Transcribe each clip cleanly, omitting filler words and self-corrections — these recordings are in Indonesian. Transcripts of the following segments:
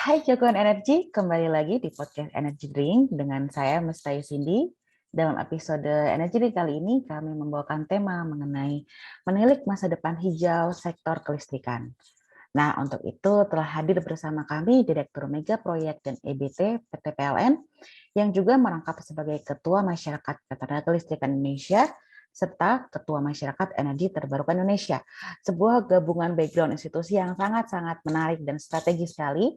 Hai Jagoan Energi, kembali lagi di podcast Energy Drink dengan saya Mestayu Cindy. Dalam episode Energy Drink kali ini kami membawakan tema mengenai menilik masa depan hijau sektor kelistrikan. Nah, untuk itu telah hadir bersama kami Direktur Mega Proyek dan EBT PT PLN yang juga merangkap sebagai Ketua Masyarakat Ketenaga Kelistrikan Indonesia serta Ketua Masyarakat Energi Terbarukan Indonesia. Sebuah gabungan background institusi yang sangat-sangat menarik dan strategis sekali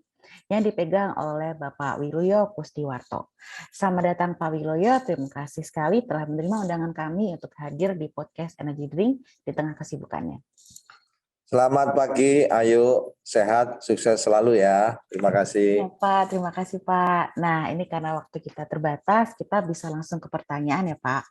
yang dipegang oleh Bapak Wiluyo Kustiwarto. Selamat datang Pak Wiluyo, terima kasih sekali telah menerima undangan kami untuk hadir di podcast Energy Drink di tengah kesibukannya. Selamat pagi, ayo sehat, sukses selalu ya. Terima kasih. Ya, Pak, terima kasih Pak. Nah, ini karena waktu kita terbatas, kita bisa langsung ke pertanyaan ya Pak.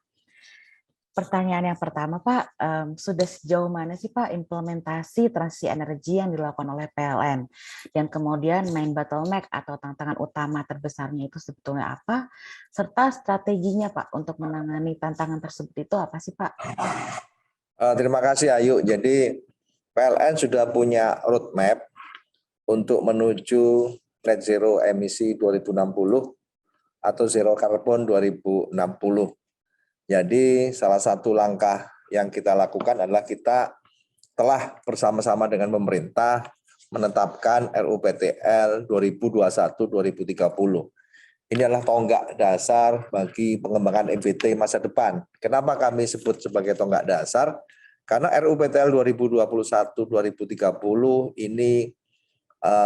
Pertanyaan yang pertama Pak, sudah sejauh mana sih Pak implementasi transisi energi yang dilakukan oleh PLN? Dan kemudian main bottleneck atau tantangan utama terbesarnya itu sebetulnya apa? Serta strateginya Pak untuk menangani tantangan tersebut itu apa sih Pak? Terima kasih Ayu. Jadi PLN sudah punya roadmap untuk menuju net zero emisi 2060 atau zero carbon 2060. Jadi salah satu langkah yang kita lakukan adalah kita telah bersama-sama dengan pemerintah menetapkan RUPTL 2021-2030. Ini adalah tonggak dasar bagi pengembangan EBT masa depan. Kenapa kami sebut sebagai tonggak dasar? Karena RUPTL 2021-2030 ini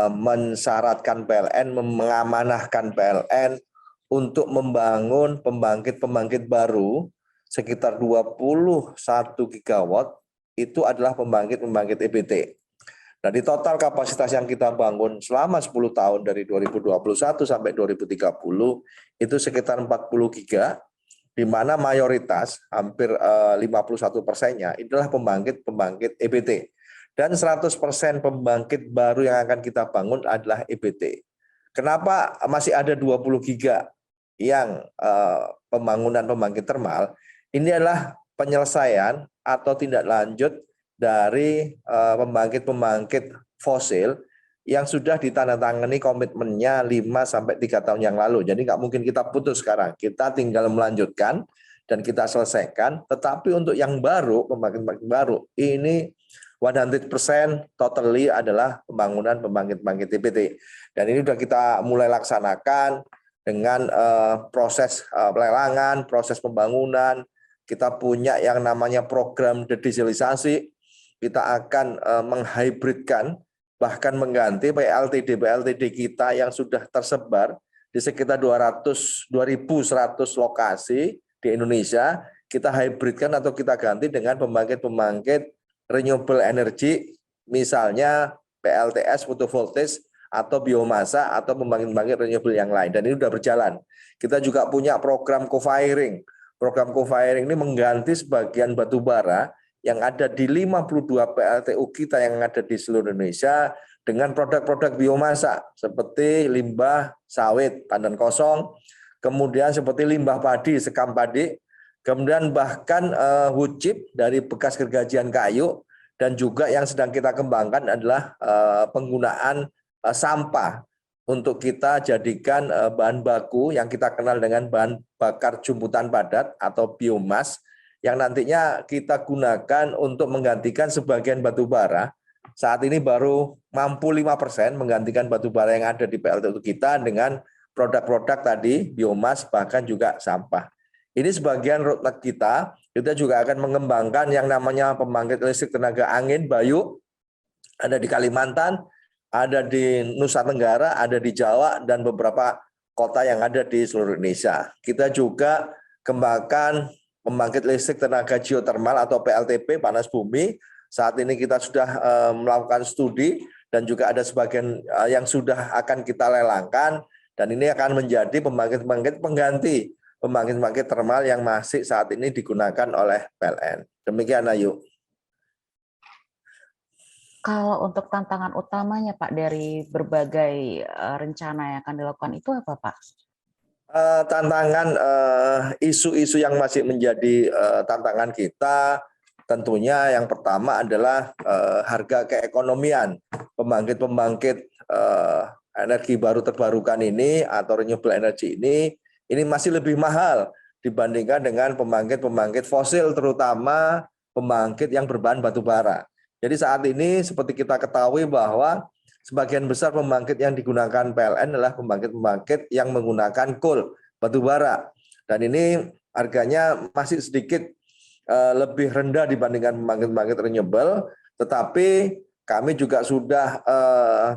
mensyaratkan PLN, mengamanahkan PLN untuk membangun pembangkit-pembangkit baru sekitar 21 gigawatt itu adalah pembangkit-pembangkit EBT. Nah, di total kapasitas yang kita bangun selama 10 tahun dari 2021 sampai 2030 itu sekitar 40 giga, di mana mayoritas hampir 51%-nya itulah pembangkit-pembangkit EBT. Dan 100% pembangkit baru yang akan kita bangun adalah EBT. Kenapa masih ada 20 giga yang pembangunan pembangkit termal? Ini adalah penyelesaian atau tindak lanjut dari pembangkit-pembangkit fosil yang sudah ditandatangani komitmennya 5-3 tahun yang lalu. Jadi nggak mungkin kita putus sekarang. Kita tinggal melanjutkan dan kita selesaikan. Tetapi untuk yang baru, pembangkit-pembangkit baru, ini 100% totally adalah pembangunan pembangkit-pembangkit EBT. Dan ini sudah kita mulai laksanakan dengan proses pelelangan, proses pembangunan. Kita punya yang namanya program dedieselisasi. Kita akan menghybridkan, bahkan mengganti PLTD kita yang sudah tersebar di sekitar 2.100 lokasi di Indonesia. Kita hybridkan atau kita ganti dengan pembangkit-pembangkit renewable energy, misalnya PLTS, photovoltaic, atau biomasa, atau pembangkit-pembangkit renewable yang lain. Dan ini sudah berjalan. Kita juga punya program co-firing. Program co-firing ini mengganti sebagian batu bara yang ada di 52 PLTU kita yang ada di seluruh Indonesia dengan produk-produk biomasa seperti limbah sawit, tandan kosong, kemudian seperti limbah padi, sekam padi, kemudian bahkan wood chip dari bekas gergajian kayu, dan juga yang sedang kita kembangkan adalah penggunaan sampah untuk kita jadikan bahan baku yang kita kenal dengan bahan bakar jumputan padat atau biomas, yang nantinya kita gunakan untuk menggantikan sebagian batu bara. Saat ini baru mampu 5% menggantikan batu bara yang ada di PLTU kita dengan produk-produk tadi, biomas, bahkan juga sampah. Ini sebagian roadmap kita. Kita juga akan mengembangkan yang namanya pembangkit listrik tenaga angin, Bayu, ada di Kalimantan, ada di Nusa Tenggara, ada di Jawa, dan beberapa kota yang ada di seluruh Indonesia. Kita juga kembangkan pembangkit listrik tenaga geotermal atau PLTP, panas bumi. Saat ini kita sudah melakukan studi dan juga ada sebagian yang sudah akan kita lelangkan, dan ini akan menjadi pembangkit-pembangkit pengganti pembangkit-pembangkit termal yang masih saat ini digunakan oleh PLN. Demikian Ayu. Kalau untuk tantangan utamanya Pak dari berbagai rencana yang akan dilakukan itu apa Pak? Tantangan isu-isu yang masih menjadi tantangan kita tentunya yang pertama adalah harga keekonomian pembangkit-pembangkit energi baru terbarukan ini atau renewable energy ini masih lebih mahal dibandingkan dengan pembangkit-pembangkit fosil, terutama pembangkit yang berbahan batu bara. Jadi saat ini seperti kita ketahui bahwa sebagian besar pembangkit yang digunakan PLN adalah pembangkit-pembangkit yang menggunakan coal, batu bara. Dan ini harganya masih sedikit lebih rendah dibandingkan pembangkit-pembangkit renewable, tetapi kami juga sudah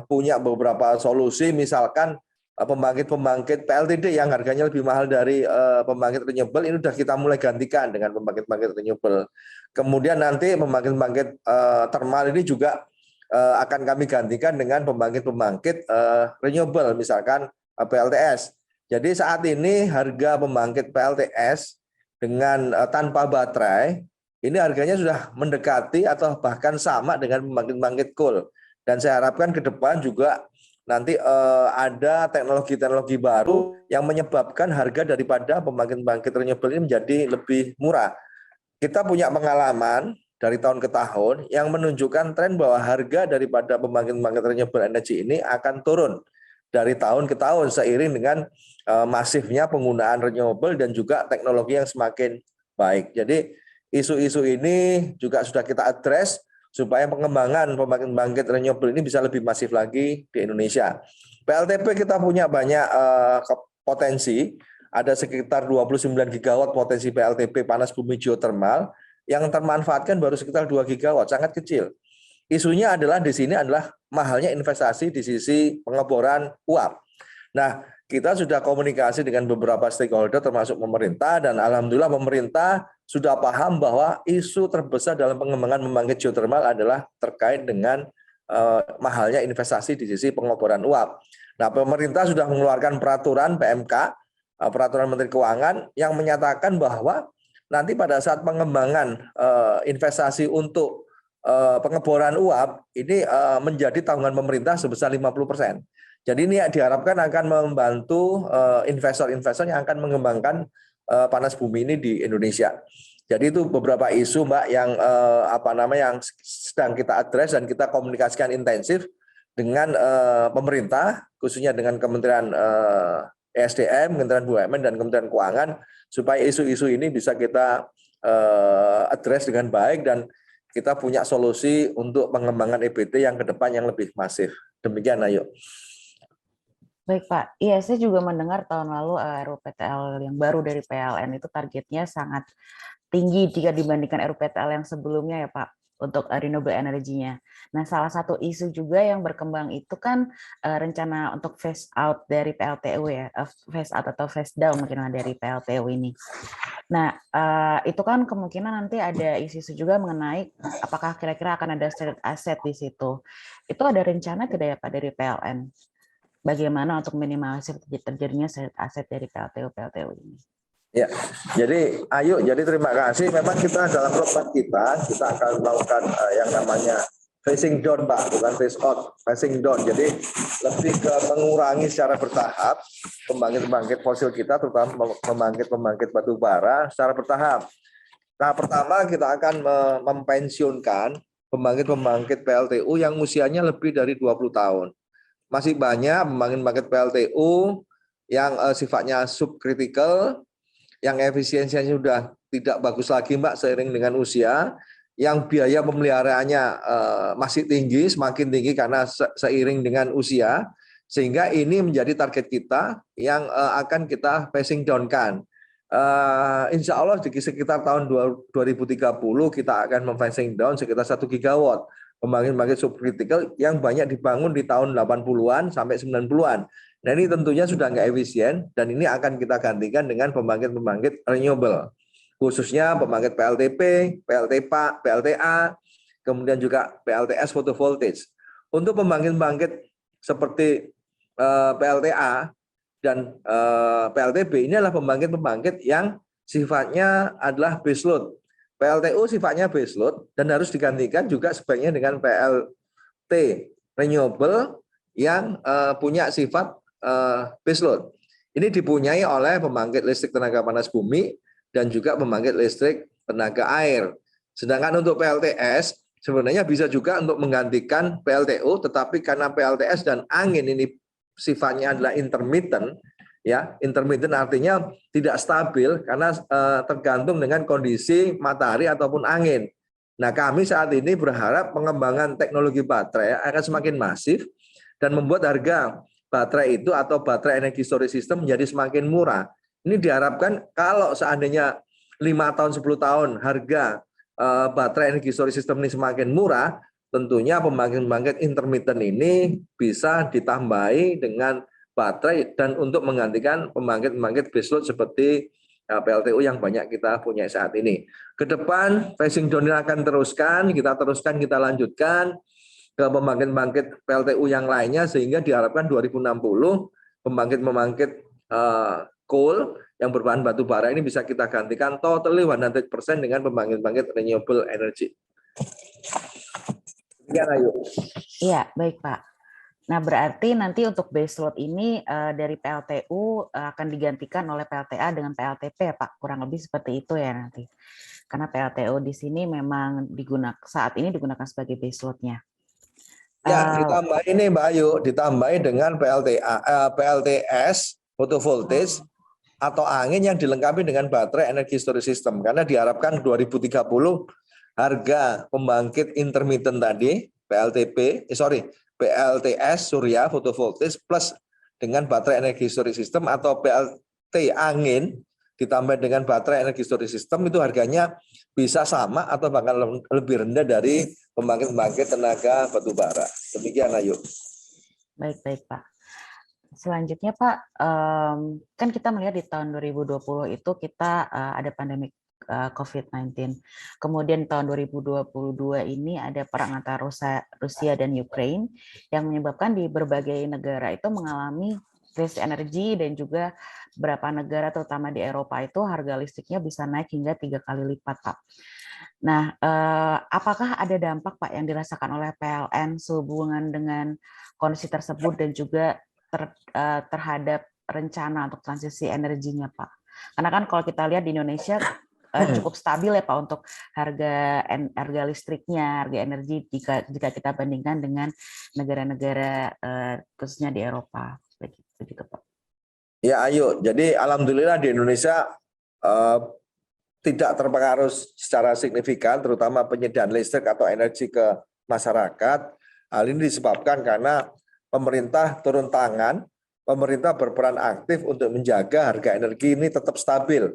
punya beberapa solusi, misalkan pembangkit-pembangkit PLTD yang harganya lebih mahal dari pembangkit renewable, ini sudah kita mulai gantikan dengan pembangkit-pembangkit renewable. Kemudian nanti pembangkit-pembangkit thermal ini juga akan kami gantikan dengan pembangkit-pembangkit renewable, misalkan PLTS. Jadi saat ini harga pembangkit PLTS dengan tanpa baterai, ini harganya sudah mendekati atau bahkan sama dengan pembangkit-pembangkit coal. Dan saya harapkan ke depan juga nanti ada teknologi-teknologi baru yang menyebabkan harga daripada pembangkit-pembangkit renewable ini menjadi lebih murah. Kita punya pengalaman dari tahun ke tahun yang menunjukkan tren bahwa harga daripada pembangkit-pembangkit renewable energy ini akan turun dari tahun ke tahun seiring dengan masifnya penggunaan renewable dan juga teknologi yang semakin baik. Jadi isu-isu ini juga sudah kita address supaya pengembangan pembangkit renewable ini bisa lebih masif lagi di Indonesia. PLTP kita punya banyak potensi, ada sekitar 29 gigawatt potensi PLTP panas bumi geothermal, yang termanfaatkan baru sekitar 2 gigawatt, sangat kecil. Isunya adalah di sini adalah mahalnya investasi di sisi pengeboran uap. Nah, kita sudah komunikasi dengan beberapa stakeholder termasuk pemerintah, dan alhamdulillah pemerintah sudah paham bahwa isu terbesar dalam pengembangan pembangkit geothermal adalah terkait dengan mahalnya investasi di sisi pengeboran uap. Nah, pemerintah sudah mengeluarkan peraturan PMK, peraturan Menteri Keuangan yang menyatakan bahwa nanti pada saat pengembangan investasi untuk pengeboran uap ini menjadi tanggungan pemerintah sebesar 50%. Jadi ini diharapkan akan membantu investor-investor yang akan mengembangkan panas bumi ini di Indonesia. Jadi itu beberapa isu, Mbak, yang yang sedang kita address dan kita komunikasikan intensif dengan pemerintah, khususnya dengan Kementerian ESDM, Kementerian BUMN dan Kementerian Keuangan, supaya isu-isu ini bisa kita address dengan baik dan kita punya solusi untuk pengembangan EBT yang ke depan yang lebih masif. Demikian, ayo. Baik Pak, iya saya juga mendengar tahun lalu RUPTL yang baru dari PLN itu targetnya sangat tinggi jika dibandingkan RUPTL yang sebelumnya ya Pak, untuk renewable energy-nya. Nah, salah satu isu juga yang berkembang itu kan rencana untuk phase out dari PLTU ya, phase out atau phase down mungkin dari PLTU ini. Nah, itu kan kemungkinan nanti ada isu-isu juga mengenai apakah kira-kira akan ada stranded asset di situ. Itu ada rencana tidak ya Pak dari PLN? Bagaimana untuk minimalisir terjadinya stranded asset dari PLTU ini? Ya, jadi terima kasih. Memang kita dalam roadmap kita akan melakukan yang namanya phasing down, Pak, bukan phase out, phasing down. Jadi lebih ke mengurangi secara bertahap pembangkit fosil kita, terutama pembangkit batu bara secara bertahap. Nah, pertama kita akan mempensiunkan pembangkit PLTU yang usianya lebih dari 20 tahun. Masih banyak pembangkit PLTU yang sifatnya subkritikal, yang efisiensinya sudah tidak bagus lagi, Mbak, seiring dengan usia, yang biaya pemeliharaannya masih tinggi, semakin tinggi karena seiring dengan usia, sehingga ini menjadi target kita yang akan kita phasing down-kan. Insya Allah di sekitar tahun 2030 kita akan memphasing down sekitar 1 gigawatt pembangkit subkritikal yang banyak dibangun di tahun 80-an sampai 90-an. Nah, ini tentunya sudah nggak efisien dan ini akan kita gantikan dengan pembangkit renewable. Khususnya pembangkit PLTP, PLTPA, PLTA, kemudian juga PLTS photovoltaic. Untuk pembangkit seperti PLTA dan PLTB, ini adalah pembangkit yang sifatnya adalah baseload. PLTU sifatnya baseload dan harus digantikan juga sebaiknya dengan PLT renewable yang punya sifat baseload. Ini dipunyai oleh pembangkit listrik tenaga panas bumi dan juga pembangkit listrik tenaga air. Sedangkan untuk PLTS sebenarnya bisa juga untuk menggantikan PLTU, tetapi karena PLTS dan angin ini sifatnya adalah intermittent, ya. Intermittent artinya tidak stabil karena tergantung dengan kondisi matahari ataupun angin. Nah, kami saat ini berharap pengembangan teknologi baterai akan semakin masif dan membuat harga baterai itu atau baterai energi storage system menjadi semakin murah. Ini diharapkan kalau seandainya 5 tahun 10 tahun harga baterai energi storage system ini semakin murah, tentunya pembangkit-pembangkit intermittent ini bisa ditambahi dengan baterai dan untuk menggantikan pembangkit-pembangkit baseload seperti PLTU yang banyak kita punya saat ini. Ke depan phasing down akan teruskan, kita lanjutkan ke pembangkit-pembangkit PLTU yang lainnya sehingga diharapkan 2060 pembangkit-pembangkit coal yang berbahan batu bara ini bisa kita gantikan totally 100% dengan pembangkit-pembangkit renewable energy. Ya, ayo. Iya, baik Pak. Nah, berarti nanti untuk baseload ini dari PLTU akan digantikan oleh PLTA dengan PLTP ya Pak, kurang lebih seperti itu ya nanti. Karena PLTU di sini memang saat ini digunakan sebagai baseload-nya. Ya, ditambah ini Mbak Ayu, ditambahi dengan PLTS, photovoltage, atau angin yang dilengkapi dengan baterai energi storage system. Karena diharapkan 2030 harga pembangkit intermittent tadi, PLTS surya photovoltage plus dengan baterai energi storage system atau PLT angin ditambah dengan baterai energi storage system itu harganya bisa sama atau bahkan lebih rendah dari pembangkit-pembangkit tenaga batu bara. Demikian Ayu. Baik Pak. Selanjutnya Pak, kan kita melihat di tahun 2020 itu kita ada pandemi COVID-19. Kemudian tahun 2022 ini ada perang antara Rusia dan Ukraina yang menyebabkan di berbagai negara itu mengalami krisis energi dan juga beberapa negara terutama di Eropa itu harga listriknya bisa naik hingga 3 kali lipat, Pak. Nah, apakah ada dampak Pak yang dirasakan oleh PLN sehubungan dengan kondisi tersebut dan juga terhadap rencana untuk transisi energinya, Pak? Karena kan kalau kita lihat di Indonesia cukup stabil ya Pak untuk harga listriknya, harga energi jika kita bandingkan dengan negara-negara khususnya di Eropa, begitu Pak. Ya Ayu, jadi alhamdulillah di Indonesia tidak terpengaruh secara signifikan, terutama penyediaan listrik atau energi ke masyarakat. Hal ini disebabkan karena pemerintah turun tangan, pemerintah berperan aktif untuk menjaga harga energi ini tetap stabil,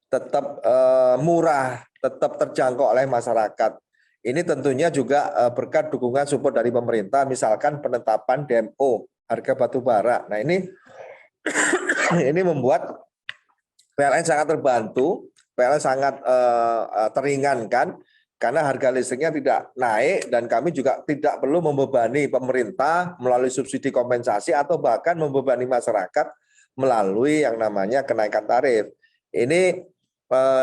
tetap murah, tetap terjangkau oleh masyarakat. Ini tentunya juga berkat dukungan support dari pemerintah, misalkan penetapan DMO harga batu bara. Nah ini membuat PLN sangat terbantu, PLN sangat teringankan karena harga listriknya tidak naik dan kami juga tidak perlu membebani pemerintah melalui subsidi kompensasi atau bahkan membebani masyarakat melalui yang namanya kenaikan tarif. Ini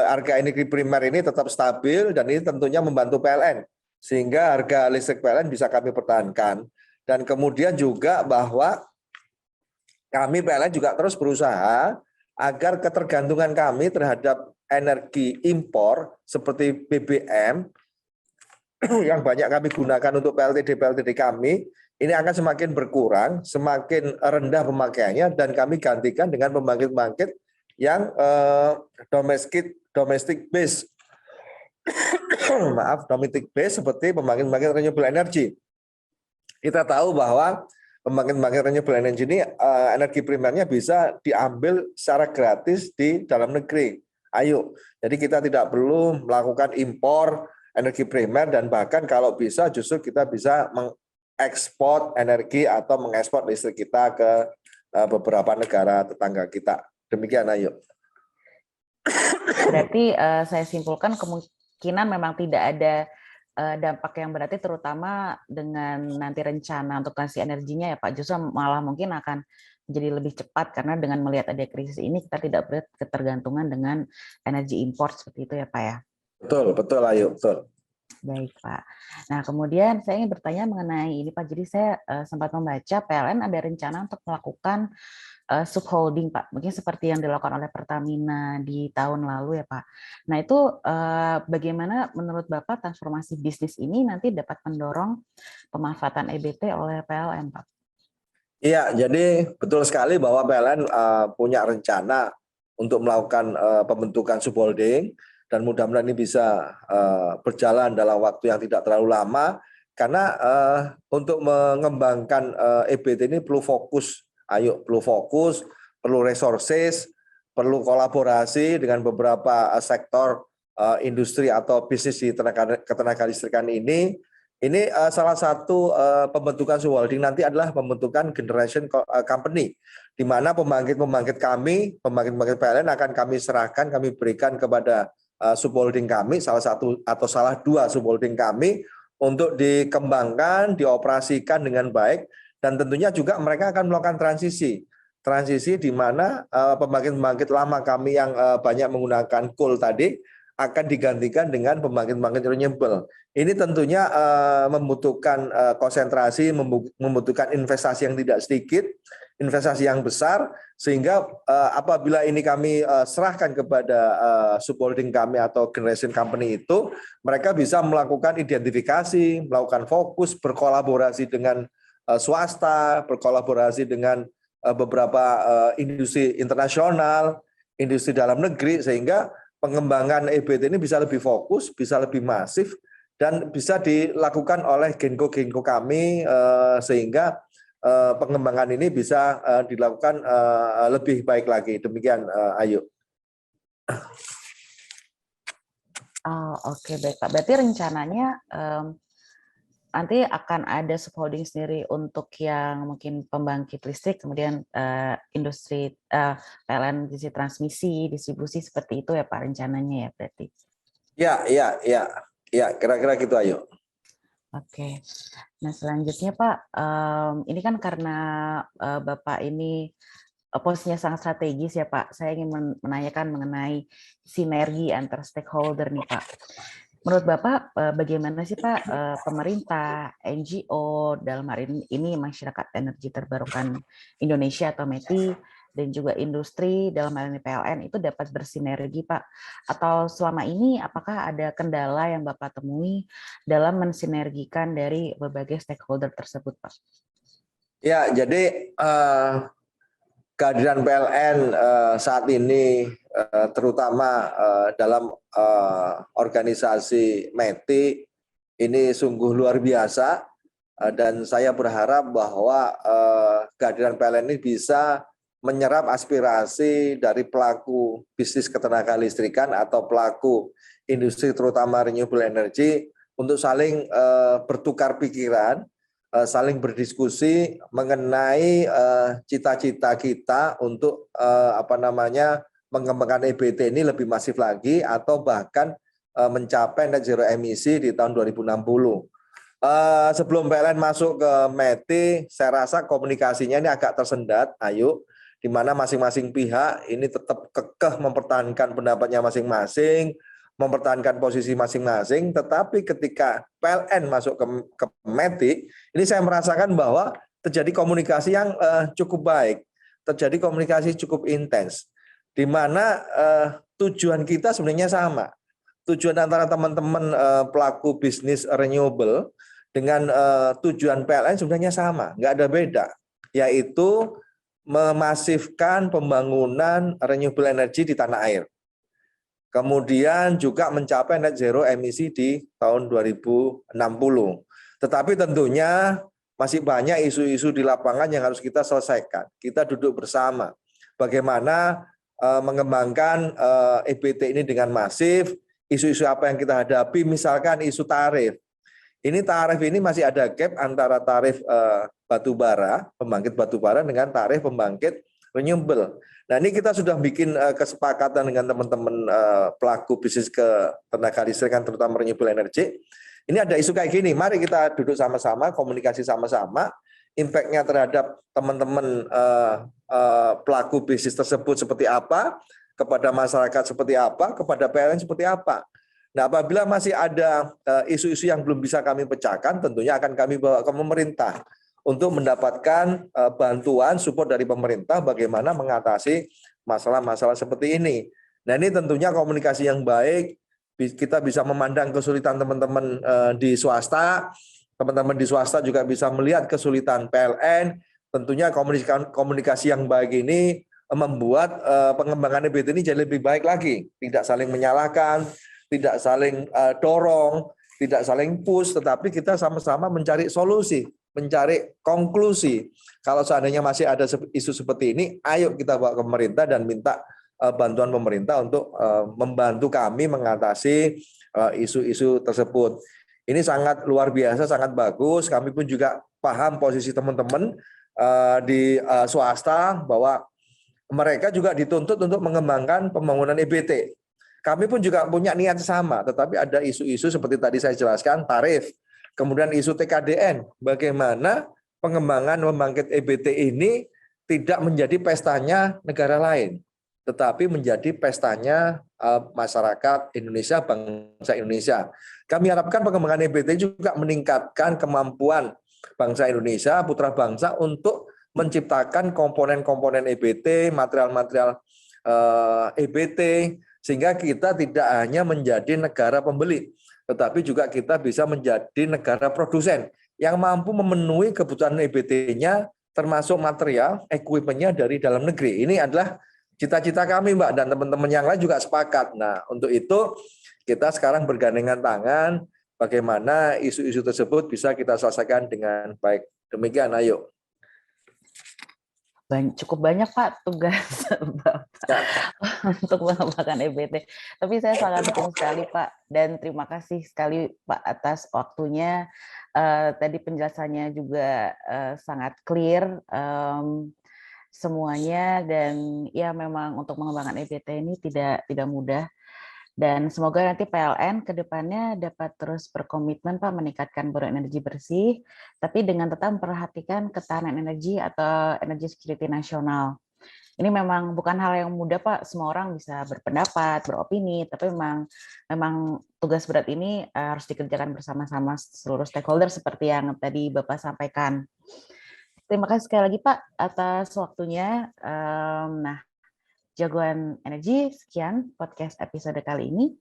harga energi primer ini tetap stabil dan ini tentunya membantu PLN sehingga harga listrik PLN bisa kami pertahankan. Dan kemudian juga bahwa kami PLN juga terus berusaha agar ketergantungan kami terhadap energi impor seperti BBM yang banyak kami gunakan untuk PLTD kami ini akan semakin berkurang, semakin rendah pemakaiannya dan kami gantikan dengan pembangkit-pembangkit yang domestic base. Domestic base seperti pembangkit-pembangkit renewable energy. Kita tahu bahwa pembangkit-pembangkit renewable energy ini energi primernya bisa diambil secara gratis di dalam negeri. Ayo, jadi kita tidak perlu melakukan impor energi primer dan bahkan kalau bisa justru kita bisa mengekspor energi atau mengekspor listrik kita ke beberapa negara tetangga kita. Demikian Ayu. Berarti saya simpulkan kemungkinan memang tidak ada dampak yang berarti terutama dengan nanti rencana untuk transisi energinya ya Pak, justru malah mungkin akan menjadi lebih cepat karena dengan melihat ada krisis ini kita tidak ketergantungan dengan energi impor seperti itu ya Pak ya. Betul Ayu, betul. Baik Pak. Nah kemudian saya ingin bertanya mengenai ini Pak, jadi saya sempat membaca PLN ada rencana untuk melakukan subholding Pak, mungkin seperti yang dilakukan oleh Pertamina di tahun lalu ya Pak. Nah itu bagaimana menurut Bapak transformasi bisnis ini nanti dapat mendorong pemanfaatan EBT oleh PLN Pak? Iya, jadi betul sekali bahwa PLN punya rencana untuk melakukan pembentukan subholding dan mudah-mudahan ini bisa berjalan dalam waktu yang tidak terlalu lama karena untuk mengembangkan EBT ini perlu fokus, perlu fokus, perlu resources, perlu kolaborasi dengan beberapa sektor industri atau bisnis di ketenagalistrikan ini. Ini salah satu pembentukan subholding nanti adalah pembentukan generation company, di mana pembangkit-pembangkit kami, pembangkit-pembangkit PLN akan kami serahkan, kami berikan kepada subholding kami, salah satu atau salah dua subholding kami untuk dikembangkan, dioperasikan dengan baik, dan tentunya juga mereka akan melakukan transisi. Transisi di mana pembangkit-pembangkit lama kami yang banyak menggunakan coal tadi akan digantikan dengan pembangkit-pembangkit renewable. Ini tentunya membutuhkan konsentrasi, membutuhkan investasi yang tidak sedikit, investasi yang besar, sehingga apabila ini kami serahkan kepada subholding kami atau generation company itu, mereka bisa melakukan identifikasi, melakukan fokus, berkolaborasi dengan swasta, berkolaborasi dengan beberapa industri internasional, industri dalam negeri, sehingga pengembangan EBT ini bisa lebih fokus, bisa lebih masif, dan bisa dilakukan oleh genko-genko kami sehingga pengembangan ini bisa dilakukan lebih baik lagi. Demikian, Ayu. Oke, baik Pak. Berarti rencananya nanti akan ada subholding sendiri untuk yang mungkin pembangkit listrik, kemudian industri PLN sisi transmisi, distribusi seperti itu ya Pak rencananya ya berarti. Ya, kira-kira gitu, Ayu. Oke. Nah selanjutnya Pak, ini kan karena Bapak ini posisinya sangat strategis ya Pak. Saya ingin menanyakan mengenai sinergi antar stakeholder nih Pak. Menurut Bapak, bagaimana sih Pak pemerintah, NGO, dalam hari ini Masyarakat Energi Terbarukan Indonesia atau METI, dan juga industri dalam hal ini PLN itu dapat bersinergi Pak? Atau selama ini apakah ada kendala yang Bapak temui dalam mensinergikan dari berbagai stakeholder tersebut Pak? Ya, jadi kehadiran PLN saat ini terutama dalam organisasi METI ini sungguh luar biasa dan saya berharap bahwa kehadiran PLN ini bisa menyerap aspirasi dari pelaku bisnis ketenagalistrikan atau pelaku industri terutama renewable energy untuk saling bertukar pikiran, saling berdiskusi mengenai cita-cita kita untuk mengembangkan EBT ini lebih masif lagi atau bahkan mencapai net zero emisi di tahun 2060. Sebelum PLN masuk ke METI, saya rasa komunikasinya ini agak tersendat, Ayu, di mana masing-masing pihak ini tetap kekeh mempertahankan pendapatnya masing-masing, mempertahankan posisi masing-masing, tetapi ketika PLN masuk ke METI, ini saya merasakan bahwa terjadi komunikasi yang cukup baik, terjadi komunikasi cukup intens, di mana tujuan kita sebenarnya sama. Tujuan antara teman-teman pelaku bisnis renewable dengan tujuan PLN sebenarnya sama, nggak ada beda, yaitu memasifkan pembangunan renewable energy di tanah air. Kemudian juga mencapai net zero emisi di tahun 2060. Tetapi tentunya masih banyak isu-isu di lapangan yang harus kita selesaikan. Kita duduk bersama bagaimana mengembangkan EBT ini dengan masif, isu-isu apa yang kita hadapi, misalkan isu tarif. Ini tarif ini masih ada gap antara tarif batubara, pembangkit batubara dengan tarif pembangkit renewable. Nah ini kita sudah bikin kesepakatan dengan teman-teman pelaku bisnis ketenagalistrikan terutama renewable energy. Ini ada isu kayak gini, mari kita duduk sama-sama, komunikasi sama-sama, impact-nya terhadap teman-teman pelaku bisnis tersebut seperti apa, kepada masyarakat seperti apa, kepada PLN seperti apa. Nah apabila masih ada isu-isu yang belum bisa kami pecahkan, tentunya akan kami bawa ke pemerintah untuk mendapatkan bantuan support dari pemerintah bagaimana mengatasi masalah-masalah seperti ini. Nah ini tentunya komunikasi yang baik, kita bisa memandang kesulitan teman-teman di swasta, teman-teman di swasta juga bisa melihat kesulitan PLN, Tentunya komunikasi yang baik ini membuat pengembangan EBT ini jadi lebih baik lagi, tidak saling menyalahkan, tidak saling dorong, tidak saling push, tetapi kita sama-sama mencari solusi, mencari konklusi. Kalau seandainya masih ada isu seperti ini, ayo kita bawa ke pemerintah dan minta bantuan pemerintah untuk membantu kami mengatasi isu-isu tersebut. Ini sangat luar biasa, sangat bagus. Kami pun juga paham posisi teman-teman di swasta bahwa mereka juga dituntut untuk mengembangkan pembangunan EBT. Kami pun juga punya niat sama, tetapi ada isu-isu seperti tadi saya jelaskan, tarif, kemudian isu TKDN, bagaimana pengembangan pembangkit EBT ini tidak menjadi pestanya negara lain, tetapi menjadi pestanya masyarakat Indonesia, bangsa Indonesia. Kami harapkan pengembangan EBT juga meningkatkan kemampuan bangsa Indonesia, putra bangsa untuk menciptakan komponen-komponen EBT, material-material EBT, sehingga kita tidak hanya menjadi negara pembeli, tetapi juga kita bisa menjadi negara produsen yang mampu memenuhi kebutuhan EBT-nya, termasuk material, equipment-nya dari dalam negeri. Ini adalah cita-cita kami, Mbak, dan teman-teman yang lain juga sepakat. Nah, untuk itu kita sekarang bergandengan tangan, bagaimana isu-isu tersebut bisa kita selesaikan dengan baik. Demikian, ayo. Cukup banyak Pak tugas Bapak untuk mengembangkan EBT. Tapi saya sangat dukung sekali Pak, dan terima kasih sekali Pak atas waktunya. Tadi penjelasannya juga sangat clear semuanya, dan ya memang untuk mengembangkan EBT ini tidak mudah. Dan semoga nanti PLN ke depannya dapat terus berkomitmen Pak meningkatkan energi bersih, tapi dengan tetap memperhatikan ketahanan energi atau energi security nasional. Ini memang bukan hal yang mudah Pak, semua orang bisa berpendapat, beropini, tapi memang tugas berat ini harus dikerjakan bersama-sama seluruh stakeholder seperti yang tadi Bapak sampaikan. Terima kasih sekali lagi Pak atas waktunya. Nah, Jagoan Energi, sekian podcast episode kali ini.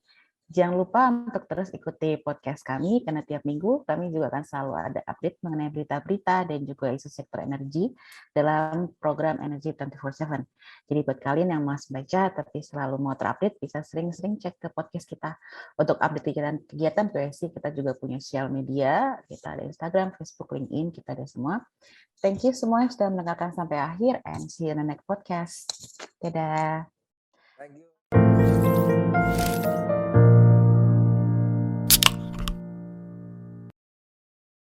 Jangan lupa untuk terus ikuti podcast kami, karena tiap minggu kami juga akan selalu ada update mengenai berita-berita dan juga isu sektor energi dalam program Energy 24/7. Jadi buat kalian yang masih baca tapi selalu mau terupdate, bisa sering-sering cek ke podcast kita. Untuk update kegiatan PSI, kita juga punya sosial media, kita ada Instagram, Facebook, LinkedIn, kita ada semua. Thank you semua yang sudah mendengarkan sampai akhir, and see you in the next podcast. Dadah. Thank you.